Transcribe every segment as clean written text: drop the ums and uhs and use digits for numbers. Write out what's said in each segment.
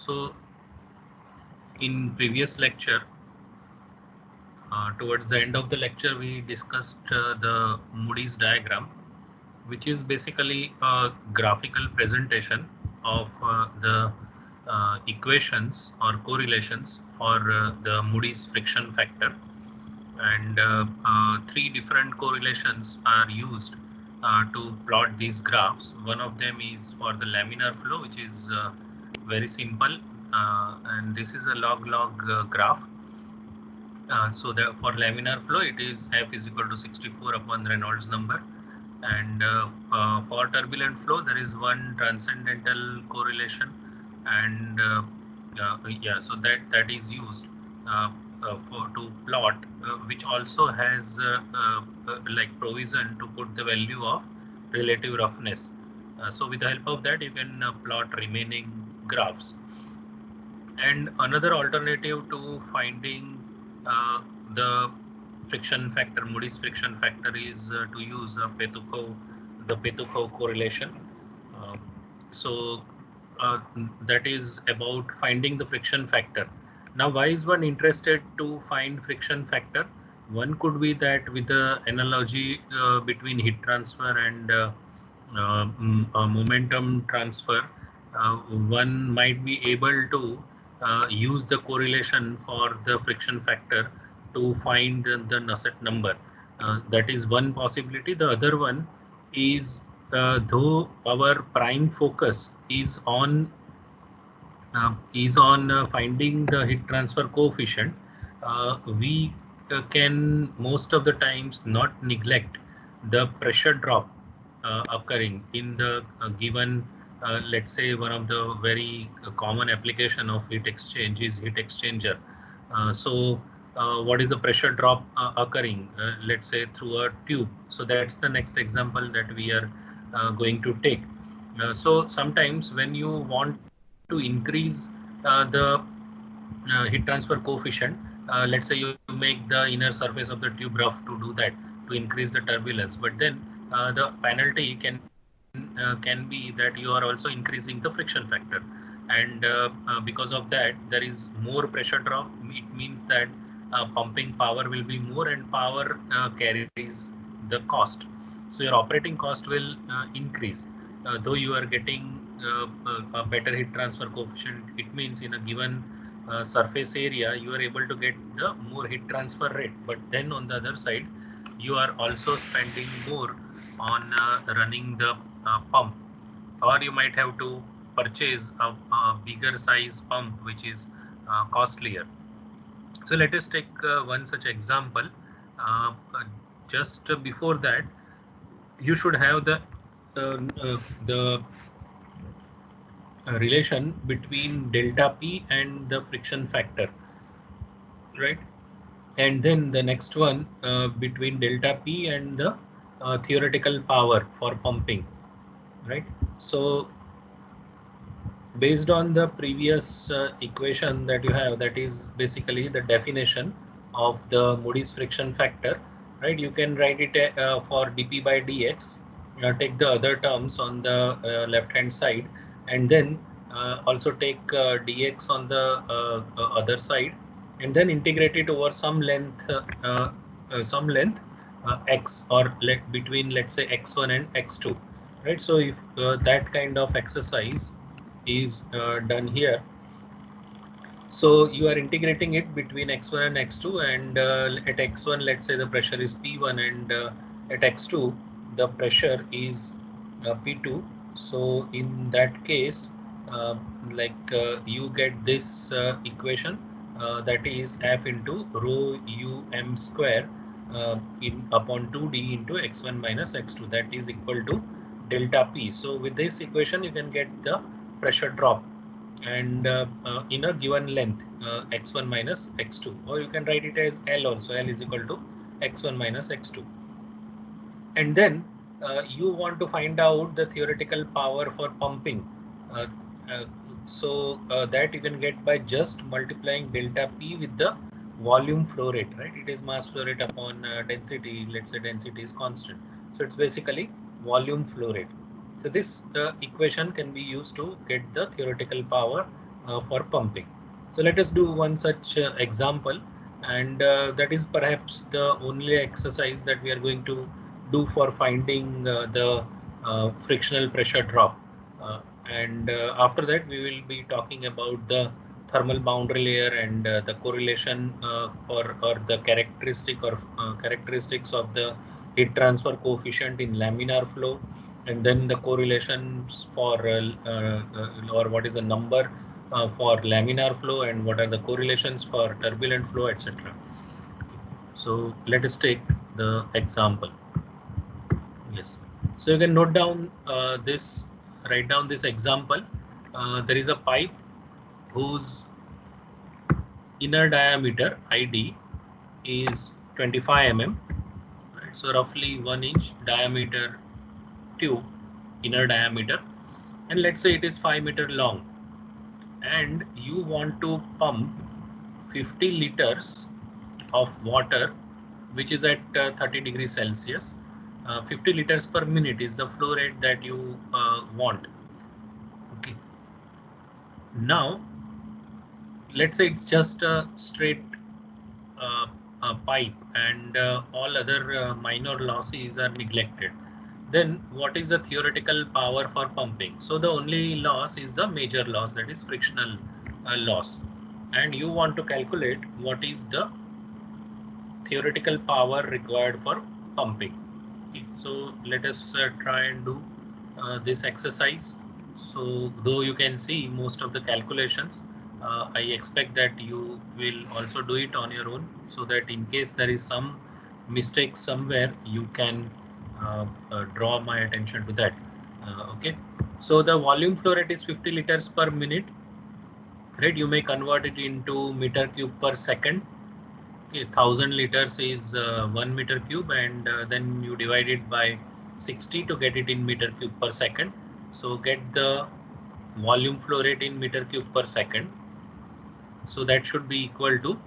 So in previous lecture, towards the end of the lecture, we discussed the Moody's diagram, which is basically a graphical presentation of the equations or correlations for the Moody's friction factor. And three different correlations are used to plot these graphs. One of them is for the laminar flow, which is very simple, and this is a log-log graph. So for laminar flow, it is F is equal to 64 upon Reynolds number, and for turbulent flow, there is one transcendental correlation, and yeah, so that is used for to plot, which also has like provision to put the value of relative roughness. So with the help of that, you can plot remaining graphs. And another alternative to finding the friction factor, Moody's friction factor, is to use the Petukhov correlation. Uh, so that is about finding the friction factor. Now, why is one interested to find friction factor? One could be that with the analogy between heat transfer and momentum transfer, one might be able to use the correlation for the friction factor to find the Nusselt number. That is one possibility. The other one is, though our prime focus is on finding the heat transfer coefficient, we can most of the times not neglect the pressure drop occurring in the given, let's say one of the very common application of heat exchange is heat exchanger. What is the pressure drop occurring, let's say through a tube? So that's the next example that we are going to take. So sometimes when you want to increase the heat transfer coefficient, let's say you make the inner surface of the tube rough to do that, to increase the turbulence, but then the penalty can be that you are also increasing the friction factor, and because of that there is more pressure drop. It means that pumping power will be more, and power carries the cost, so your operating cost will increase. Though you are getting a better heat transfer coefficient, it means in a given surface area you are able to get the more heat transfer rate, but then on the other side you are also spending more on running the pump, or you might have to purchase a bigger size pump, which is costlier. So let us take one such example. Just before that, you should have the relation between delta P and the friction factor, right? And then the next one between delta P and the theoretical power for pumping, right? So based on the previous equation that you have, that is basically the definition of the Moody's friction factor, right? You can write it for dP by dx, take the other terms on the left hand side, and then also take dx on the other side, and then integrate it over some length x, or between, let's say, x1 and x2, right? So if that kind of exercise is done here, so you are integrating it between x1 and x2, and at x1, let's say the pressure is P1, and at x2 the pressure is P2. So in that case, you get this equation, that is F into rho um square in upon 2d into x1 minus x2, that is equal to delta P. So with this equation you can get the pressure drop, and in a given length, x1 minus x2, or you can write it as L also. L is equal to x1 minus x2, and then you want to find out the theoretical power for pumping. uh, uh, that you can get by just multiplying delta P with the volume flow rate, right? It is mass flow rate upon density. Let's say density is constant, so it's basically volume flow rate. So this equation can be used to get the theoretical power for pumping. So let us do one such example, and that is perhaps the only exercise that we are going to do for finding the frictional pressure drop. And after that, we will be talking about the thermal boundary layer and the correlation or the characteristics of the heat transfer coefficient in laminar flow, and then the correlations for or what is the number for laminar flow and what are the correlations for turbulent flow, etc. So let us take the example. Yes. So you can note down write down this example. There is a pipe whose inner diameter ID is 25 mm. Right? So roughly 1 inch diameter tube, inner diameter, and let's say it is 5 meter long, and you want to pump 50 liters of water, which is at 30 degrees Celsius. 50 liters per minute is the flow rate that you want. Okay. Now, let's say it's just a straight pipe and all other minor losses are neglected. Then what is the theoretical power for pumping? So the only loss is the major loss, that is frictional loss. And you want to calculate what is the theoretical power required for pumping. Okay, so let us try and do this exercise. So though you can see most of the calculations, I expect that you will also do it on your own, so that in case there is some mistake somewhere, you can draw my attention to that. Okay, so the volume flow rate is 50 liters per minute, right? You may convert it into meter cube per second. Okay, 1000 liters is 1 meter cube, and then you divide it by 60 to get it in meter cube per second. So get the volume flow rate in meter cube per second. So that should be equal to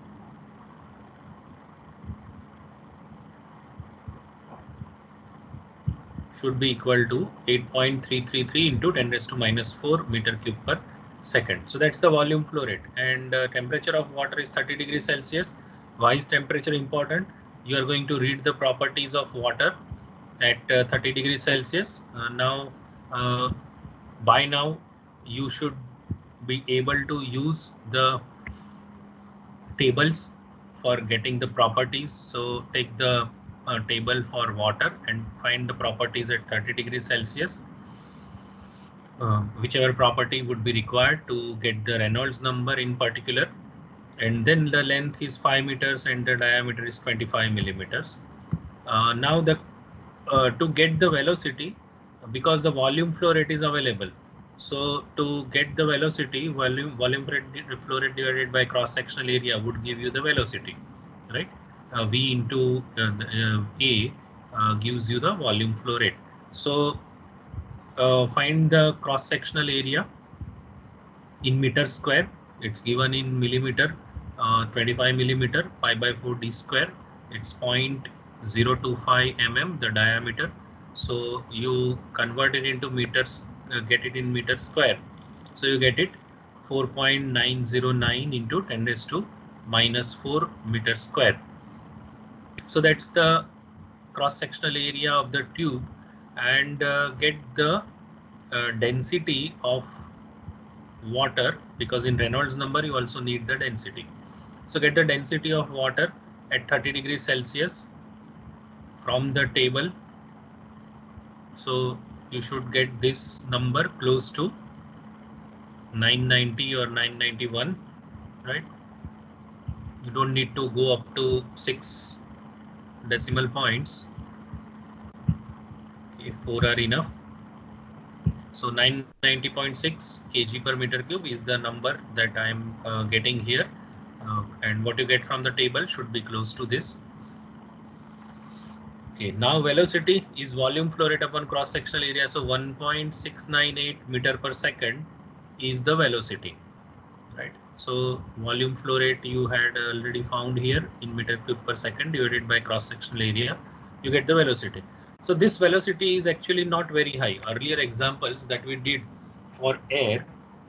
8.333 into 10 raised to minus 4 meter cube per second. So that's the volume flow rate, and temperature of water is 30 degrees Celsius. Why is temperature important? You are going to read the properties of water at 30 degrees Celsius. By now you should be able to use the tables for getting the properties. So take the table for water and find the properties at 30 degrees Celsius. Whichever property would be required to get the Reynolds number in particular, and then the length is 5 meters and the diameter is 25 millimeters. Now to get the velocity, because the volume flow rate is available, so to get the velocity, volume flow rate divided by cross sectional area would give you the velocity, right? V into A gives you the volume flow rate. So find the cross sectional area in meter square. It's given in millimeter, 25 millimeter, pi by 4 d square. It's 0.025 mm the diameter. So you convert it into meters, get it in meter square. So you get it 4.909 into 10 raised to minus 4 meter square. So that's the cross sectional area of the tube, and get the density of water, because in Reynolds number you also need the density. So get the density of water at 30 degrees Celsius from the table. So you should get this number close to 990 or 991, right? You don't need to go up to 6 decimal points. Okay, 4 are enough. So 990.6 kg per meter cube is the number that I am getting here, and what you get from the table should be close to this. Okay, now velocity is volume flow rate upon cross sectional area. So 1.698 meter per second is the velocity, right? So volume flow rate you had already found here in meter cube per second divided by cross sectional area, you get the velocity. So this velocity is actually not very high. Earlier examples that we did for air,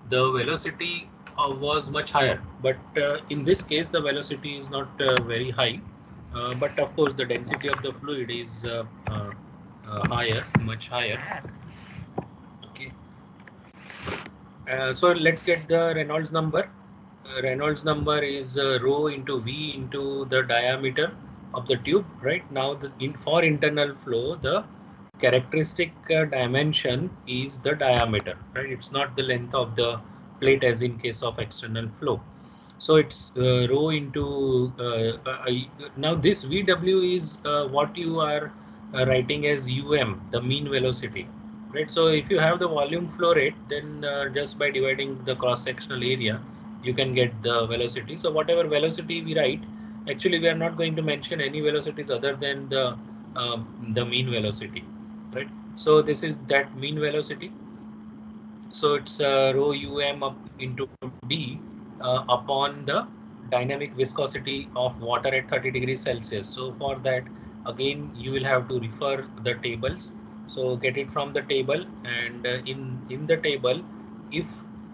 the velocity was much higher, but in this case the velocity is not very high, but of course the density of the fluid is higher, much higher. Okay. So let's get the Reynolds number. Reynolds number is rho into V into the diameter of the tube. Right now, for internal flow, the characteristic dimension is the diameter. Right, it's not the length of the plate as in case of external flow. So it's rho into now this VW is what you are writing as the mean velocity, right? So if you have the volume flow rate, then just by dividing the cross sectional area, you can get the velocity. So whatever velocity we write, actually we are not going to mention any velocities other than the mean velocity, right? So this is that mean velocity. So it's rho up into d upon the dynamic viscosity of water at 30 degrees Celsius. So for that, again, you will have to refer the tables. So get it from the table, and in the table, if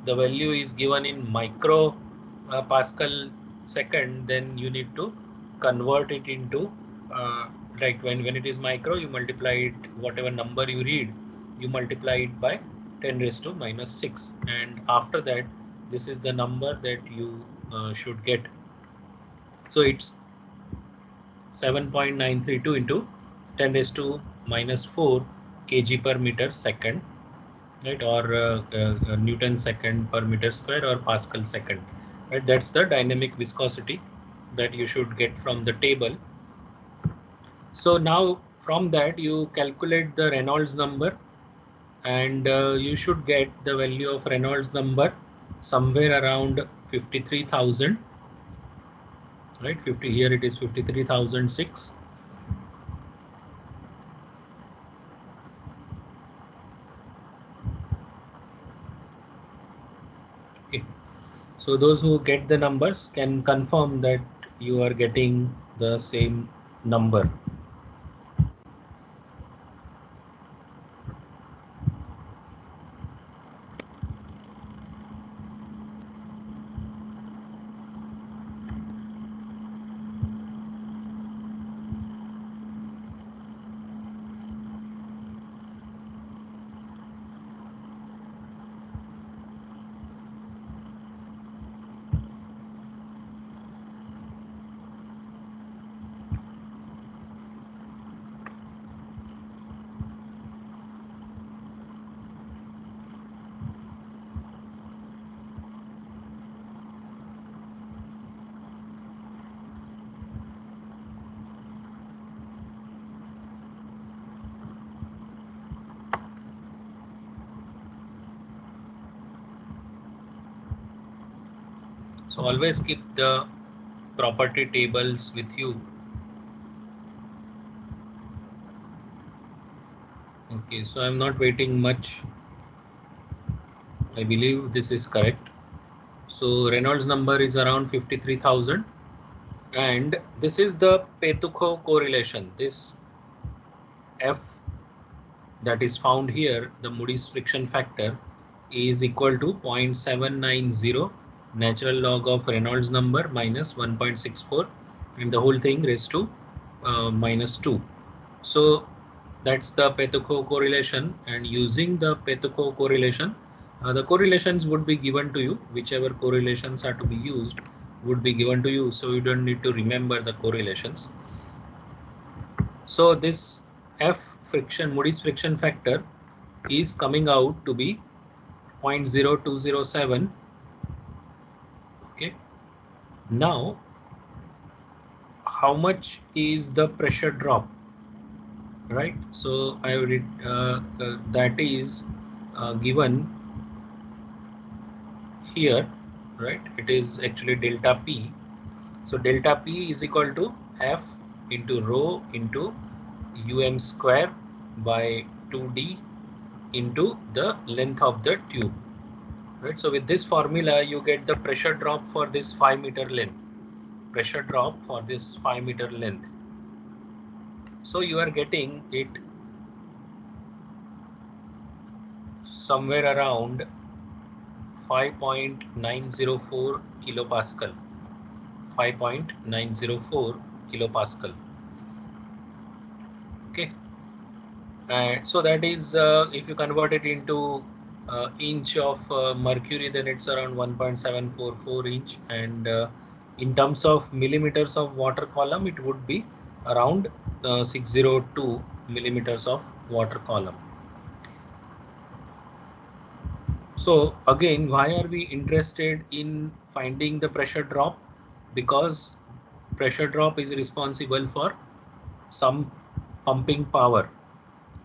the value is given in micro Pascal second, then you need to convert it into like when it is micro, you multiply it, whatever number you read, you multiply it by 10 raised to minus 6, and after that this is the number that you should get. So it's 7.932 into 10 raised to minus 4 kg per meter second, right, or Newton second per meter square or Pascal second, right? That's the dynamic viscosity that you should get from the table. So now from that you calculate the Reynolds number, and you should get the value of Reynolds number somewhere around 53,000, right? 50 here it is 53,006. Okay, so those who get the numbers can confirm that you are getting the same number. So always keep the property tables with you. Okay, so I'm not waiting much. I believe this is correct. So Reynolds number is around 53,000, and this is the Petukho correlation. This F that is found here, the Moody's friction factor, is equal to 0.790 natural log of Reynolds number minus 1.64, and the whole thing raised to minus 2. So that's the Petukho correlation, and using the Petukho correlation, the correlations would be given to you. Whichever correlations are to be used would be given to you, so you don't need to remember the correlations. So this F friction, Moody's friction factor, is coming out to be 0.0207. Okay, now how much is the pressure drop, right? So I read that is given here, right? It is actually delta P. So delta P is equal to F into rho into square by 2d into the length of the tube, right? So with this formula you get the pressure drop for this 5-meter length, pressure drop for this 5-meter length. So you are getting it somewhere around 5.904 kilopascal. 5.904 kilopascal. Okay. So that is, if you convert it into inch of mercury, then it's around 1.744 inch, and in terms of millimeters of water column, it would be around 602 millimeters of water column. So again, why are we interested in finding the pressure drop? Because pressure drop is responsible for some pumping power.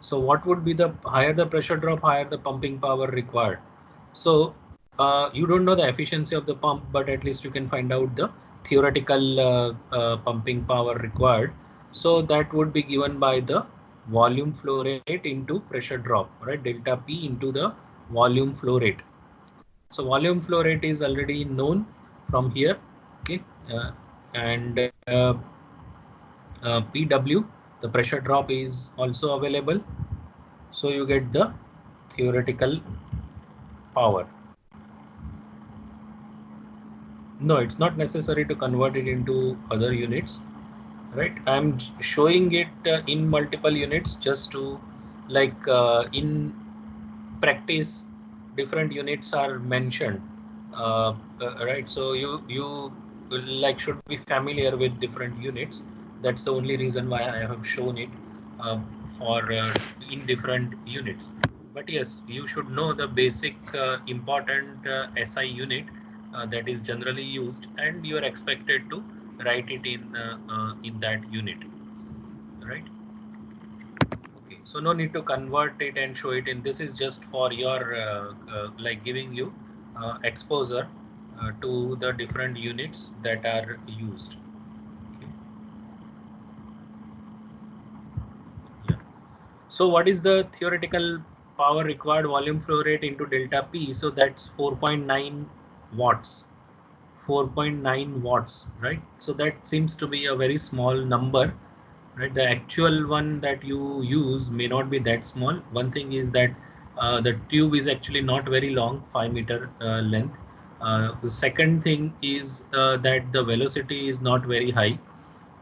So what would be the higher the pressure drop, higher the pumping power required. So you don't know the efficiency of the pump, but at least you can find out the theoretical pumping power required. So that would be given by the volume flow rate into pressure drop, right? Delta P into the volume flow rate. So volume flow rate is already known from here, okay, and PW, the pressure drop, is also available. So you get the theoretical power. No, it's not necessary to convert it into other units, right? I'm showing it in multiple units just to, like, in practice, different units are mentioned, right? So you like should be familiar with different units. That's the only reason why I have shown it uh, for in different units. But yes, you should know the basic important SI unit that is generally used, and you are expected to write it in that unit, right? Okay, so no need to convert it and show it in. This is just for your like giving you exposure to the different units that are used. Okay. Yeah. So what is the theoretical power required volume flow rate into delta P? So that's 4.9 watts. 4.9 watts, right? So that seems to be a very small number, right? The actual one that you use may not be that small. One thing is that the tube is actually not very long, 5 meter length. The second thing is that the velocity is not very high.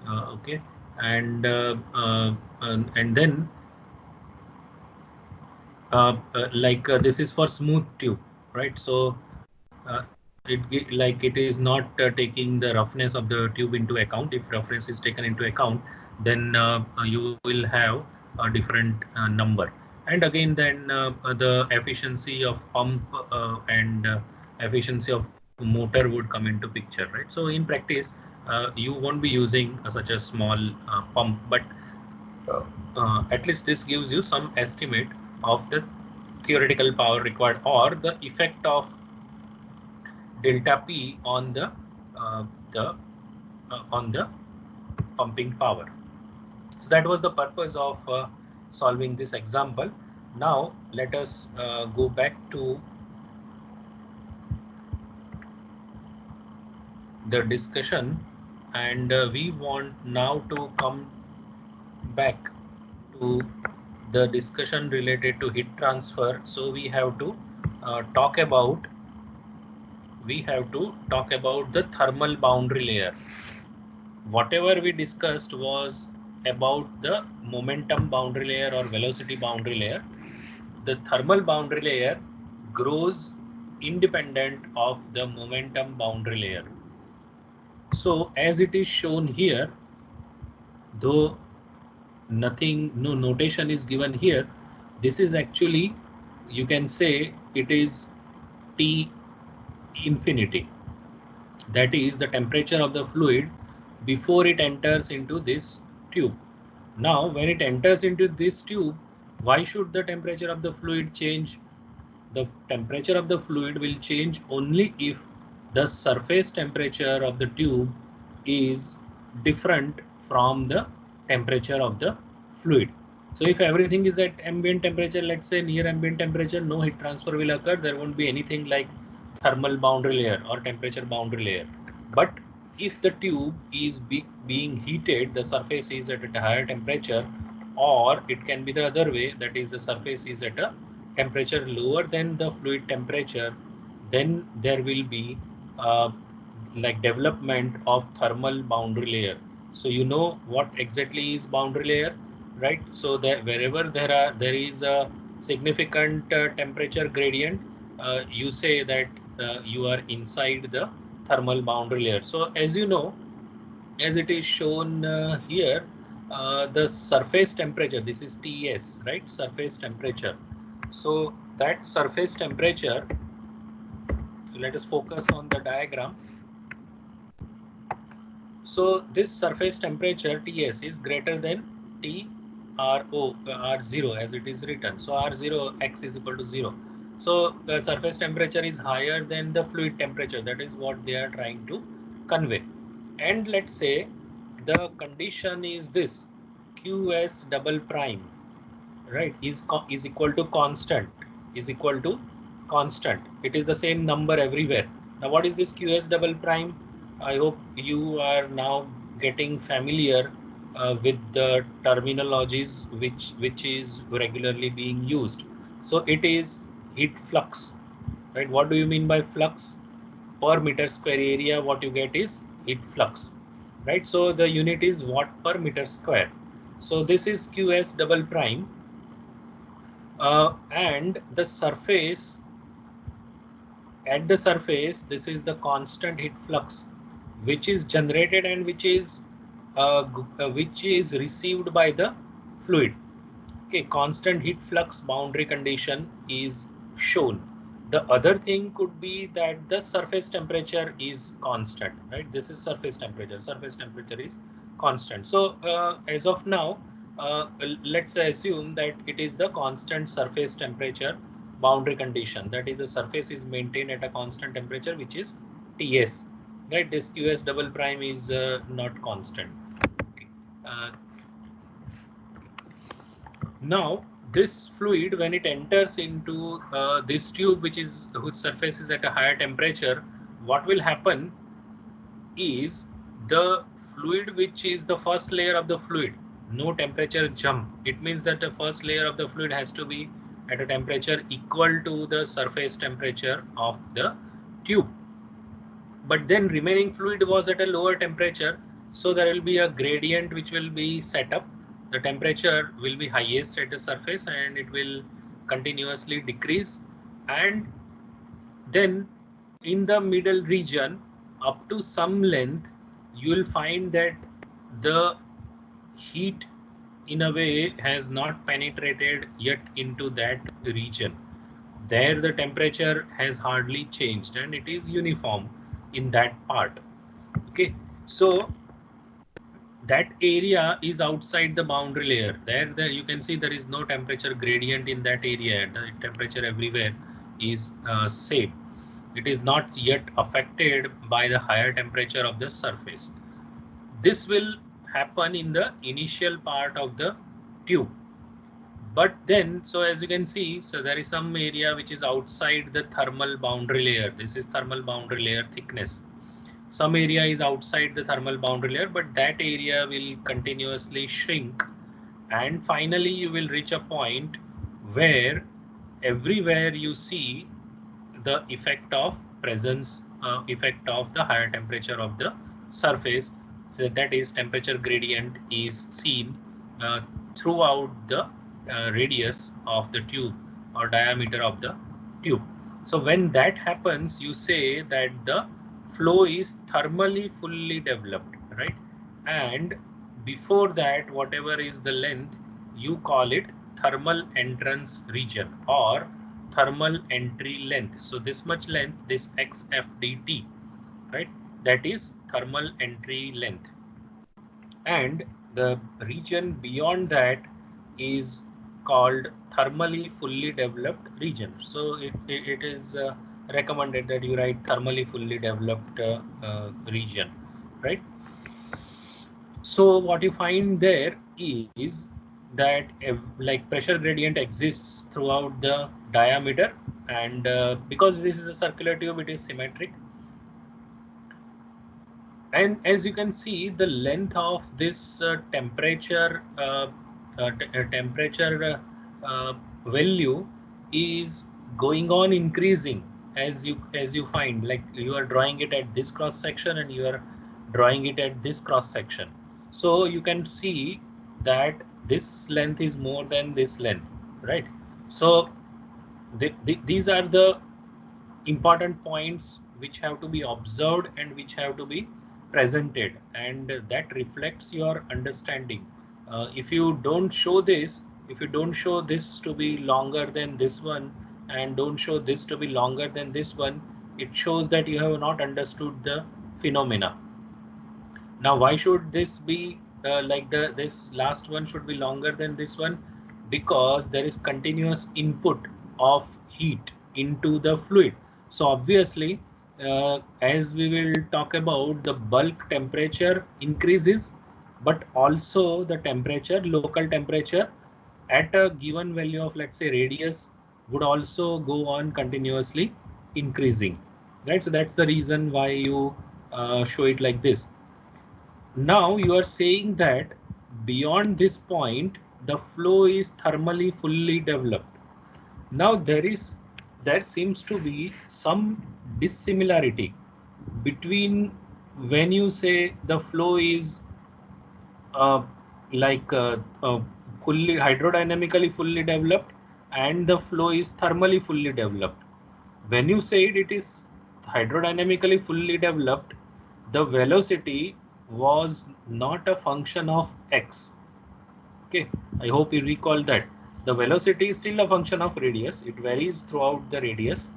Okay, and then this is for smooth tube, right? So it is not taking the roughness of the tube into account. If roughness is taken into account, then you will have a different number. And again, then the efficiency of pump and efficiency of motor would come into picture, right? So in practice, you won't be using such a small pump, but at least this gives you some estimate of the theoretical power required, or the effect of delta P on the on the pumping power. So that was the purpose of solving this example. Now let us go back to the discussion, and we want now to come back to the discussion related to heat transfer. So we have to talk about the thermal boundary layer. Whatever we discussed was about the momentum boundary layer or velocity boundary layer. The thermal boundary layer grows independent of the momentum boundary layer. So as it is shown here, though no notation is given here, this is actually, you can say, it is T infinity. That is the temperature of the fluid before it enters into this tube. Now, when it enters into this tube, why should the temperature of the fluid change? The temperature of the fluid will change only if the surface temperature of the tube is different from the temperature of the fluid. So if everything is at ambient temperature, let's say near ambient temperature, no heat transfer will occur. There won't be anything like thermal boundary layer or temperature boundary layer. But if the tube is being heated, the surface is at a higher temperature, or it can be the other way, that is the surface is at a temperature lower than the fluid temperature, then there will be uh, like development of thermal boundary layer. So you know what exactly is boundary layer, right? So that wherever there is a significant temperature gradient, you say that you are inside the thermal boundary layer. So as you know, as it is shown here, the surface temperature, this is TS, right? Surface temperature. So that surface temperature, so let us focus on the diagram. So this surface temperature Ts is greater than T R0 as it is written. So R0 x is equal to 0. So the surface temperature is higher than the fluid temperature. That is what they are trying to convey. And let's say the condition is this: Qs double prime, right, is equal to constant, is equal to constant. It is the same number everywhere. Now what is this Qs double prime? I hope you are now getting familiar with the terminologies which is regularly being used. So it is heat flux, right? What do you mean by flux? Per meter square area, what you get is heat flux, right? So the unit is watt per meter square. So this is Qs double prime, and the surface, at the surface, this is the constant heat flux which is generated and which is received by the fluid. Okay, constant heat flux boundary condition is shown. The other thing could be that the surface temperature is constant, right? This is surface temperature. Surface temperature is constant. So as of now, let's assume that it is the constant surface temperature boundary condition. That is, the surface is maintained at a constant temperature, which is Ts, right? This Qs double prime is not constant. Okay. Now this fluid, when it enters into this tube, whose surface is at a higher temperature, what will happen is the fluid, which is the first layer of the fluid, no temperature jump. It means that the first layer of the fluid has to be at a temperature equal to the surface temperature of the tube. But then remaining fluid was at a lower temperature, so there will be a gradient which will be set up. The temperature will be highest at the surface and it will continuously decrease, and then in the middle region up to some length you will find that the heat in a way has not penetrated yet into that region. There the temperature has hardly changed and it is uniform in that part. Okay, so that area is outside the boundary layer. There you can see there is no temperature gradient in that area. The temperature everywhere is same. It is not yet affected by the higher temperature of the surface. This will happen in the initial part of the tube. But then, so as you can see, so there is some area which is outside the thermal boundary layer. This is thermal boundary layer thickness. Some area is outside the thermal boundary layer, but that area will continuously shrink, and finally you will reach a point where everywhere you see the effect of effect of the higher temperature of the surface. So that is, temperature gradient is seen throughout the radius of the tube or diameter of the tube. So when that happens, you say that the flow is thermally fully developed, right? And before that, whatever is the length, you call it thermal entrance region or thermal entry length. So this much length, this XFDT, right? That is thermal entry length. And the region beyond that is called thermally fully developed region. So it is recommended that you write thermally fully developed region, right? So what you find there is that like pressure gradient exists throughout the diameter, and because this is a circular tube, it is symmetric. And as you can see, the length of this temperature value is going on increasing as you find, like you are drawing it at this cross section and you are drawing it at this cross section. So you can see that this length is more than this length, right? So these are the important points which have to be observed and which have to be presented, and that reflects your understanding. If you don't show this, if you don't show this to be longer than this one and don't show this to be longer than this one, it shows that you have not understood the phenomena. Now why should this be like this last one should be longer than this one? Because there is continuous input of heat into the fluid. So obviously, as we will talk about, the bulk temperature increases, but also the temperature, local temperature at a given value of, let's say, radius, would also go on continuously increasing, right? So that's the reason why you show it like this. Now you are saying that beyond this point, the flow is thermally fully developed. Now there seems to be some dissimilarity between when you say the flow is uh, like fully hydrodynamically fully developed and the flow is thermally fully developed. When you said it is hydrodynamically fully developed, the velocity was not a function of x. Okay, I hope you recall that. The velocity is still a function of radius. It varies throughout the radius,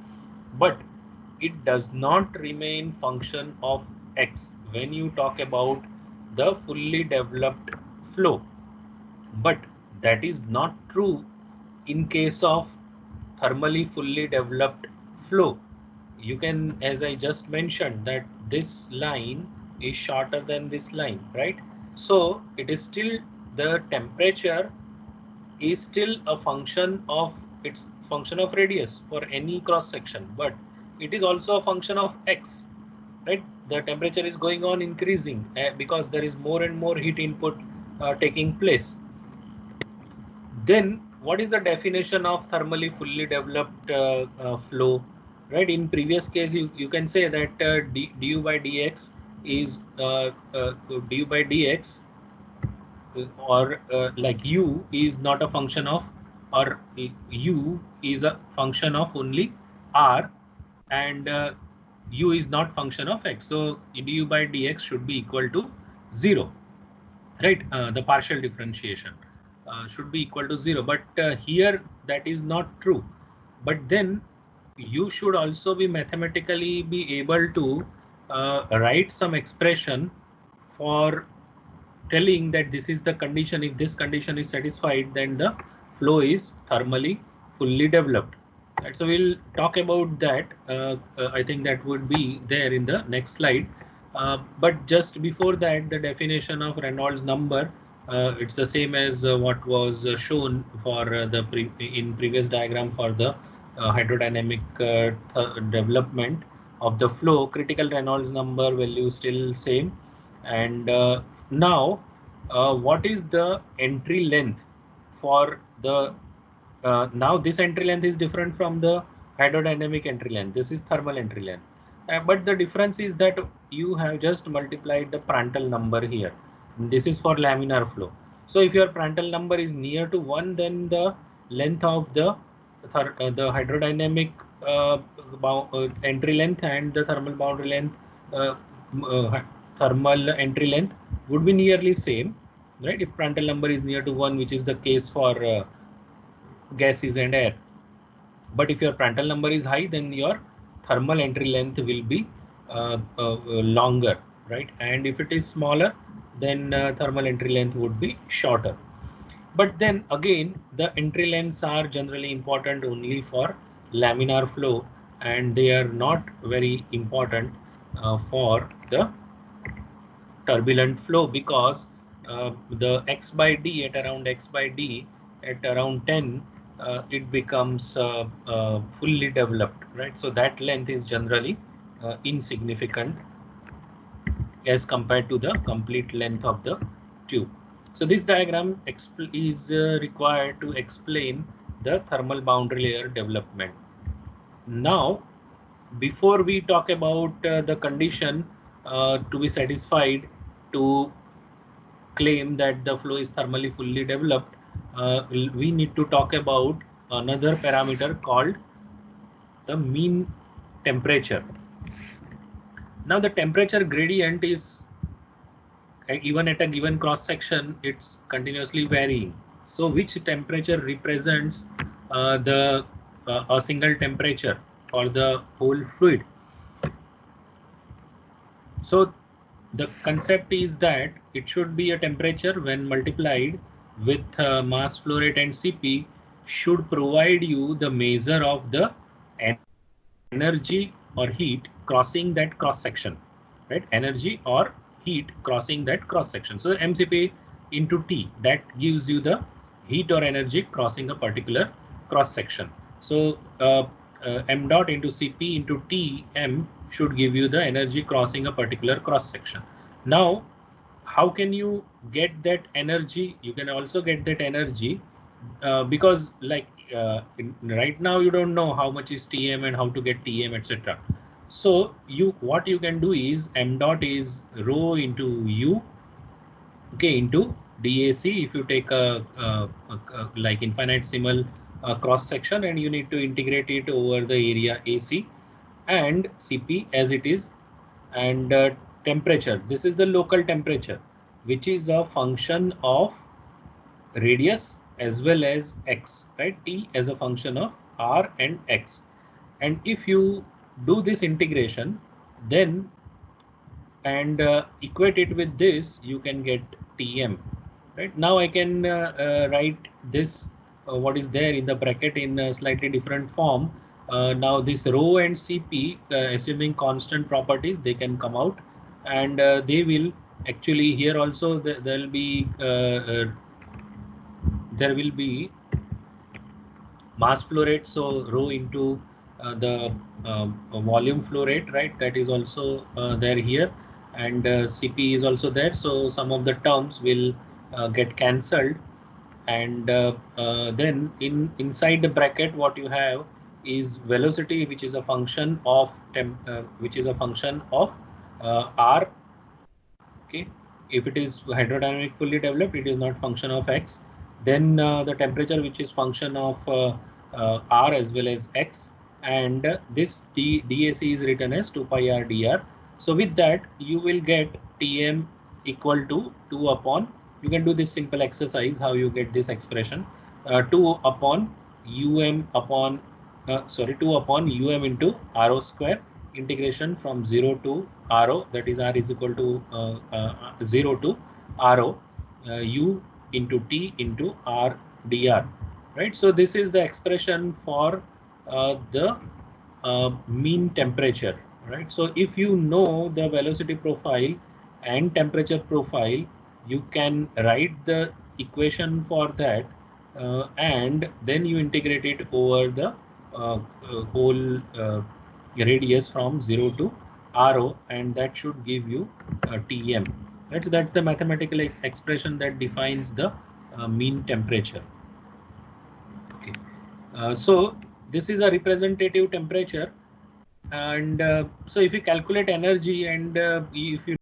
but it does not remain function of x when you talk about the fully developed flow. But that is not true in case of thermally fully developed flow. You can, as I just mentioned, that this line is shorter than this line, right? So it is still, the temperature is still a function of, its function of radius for any cross section, but it is also a function of x, right? The temperature is going on increasing because there is more and more heat input taking place. Then what is the definition of thermally fully developed flow, right? In previous case, you can say that du by dx is du by dx or like u is not a function of, or u is a function of only r, and u is not function of x. So du by dx should be equal to 0, right? The partial differentiation should be equal to 0, but here that is not true. But then you should also be mathematically be able to write some expression for telling that this is the condition. If this condition is satisfied, then the flow is thermally fully developed. Right, so we'll talk about that. I think that would be there in the next slide. But just before that, the definition of Reynolds number, it's the same as what was shown for in previous diagram for the hydrodynamic development of the flow. Critical Reynolds number value still same. And now, what is the entry length for the now this entry length is different from the hydrodynamic entry length. This is thermal entry length. But the difference is that you have just multiplied the Prandtl number here. This is for laminar flow. So if your Prandtl number is near to 1, then the length of the hydrodynamic entry length and the thermal boundary length, thermal entry length would be nearly same, right? If Prandtl number is near to 1, which is the case for gases and air. But if your Prandtl number is high, then your thermal entry length will be longer, right? And if it is smaller, then thermal entry length would be shorter. But then again, the entry lengths are generally important only for laminar flow, and they are not very important for the turbulent flow, because the x by d at around x by d at around 10, it becomes fully developed, right? So that length is generally insignificant as compared to the complete length of the tube. So this diagram is required to explain the thermal boundary layer development. Now before we talk about the condition to be satisfied to claim that the flow is thermally fully developed, we need to talk about another parameter called the mean temperature. Now the temperature gradient is even at a given cross section, it's continuously varying. So which temperature represents the a single temperature for the whole fluid? So the concept is that it should be a temperature when multiplied with mass flow rate and Cp should provide you the measure of the energy or heat crossing that cross section, right? Energy or heat crossing that cross section. So mCp into T, that gives you the heat or energy crossing a particular cross section. So m dot into Cp into Tm should give you the energy crossing a particular cross section. Now, how can you get that energy? You can also get that energy because like right now you don't know how much is Tm and how to get Tm, etc. So what you can do is m dot is rho into u, okay, into DAC. If you take a like infinitesimal cross section and you need to integrate it over the area AC, and Cp as it is, and temperature. This is the local temperature, which is a function of radius as well as x, right? T as a function of r and x. And if you do this integration, then and equate it with this, you can get Tm. Right now, I can write this what is there in the bracket in a slightly different form. Now this rho and Cp, assuming constant properties, they can come out, and they will actually here also there will be mass flow rate, so rho into the volume flow rate, right? That is also there here, and Cp is also there. So some of the terms will get cancelled, and then inside the bracket, what you have is velocity, which is a function of r. Okay, if it is hydrodynamic fully developed, it is not function of x. Then the temperature, which is function of r as well as x, and this DAC is written as 2 pi r dr. So with that you will get Tm equal to 2 upon, you can do this simple exercise how you get this expression, 2 upon upon 2 upon into rho square, integration from 0 to rho, that is r is equal to 0 to rho u into T into r dr, right? So this is the expression for the mean temperature, right? So if you know the velocity profile and temperature profile, you can write the equation for that, and then you integrate it over the whole radius from 0 to rho, and that should give you Tm. Right? So that's the mathematical expression that defines the mean temperature. Okay. So this is a representative temperature, and so if you calculate energy and if you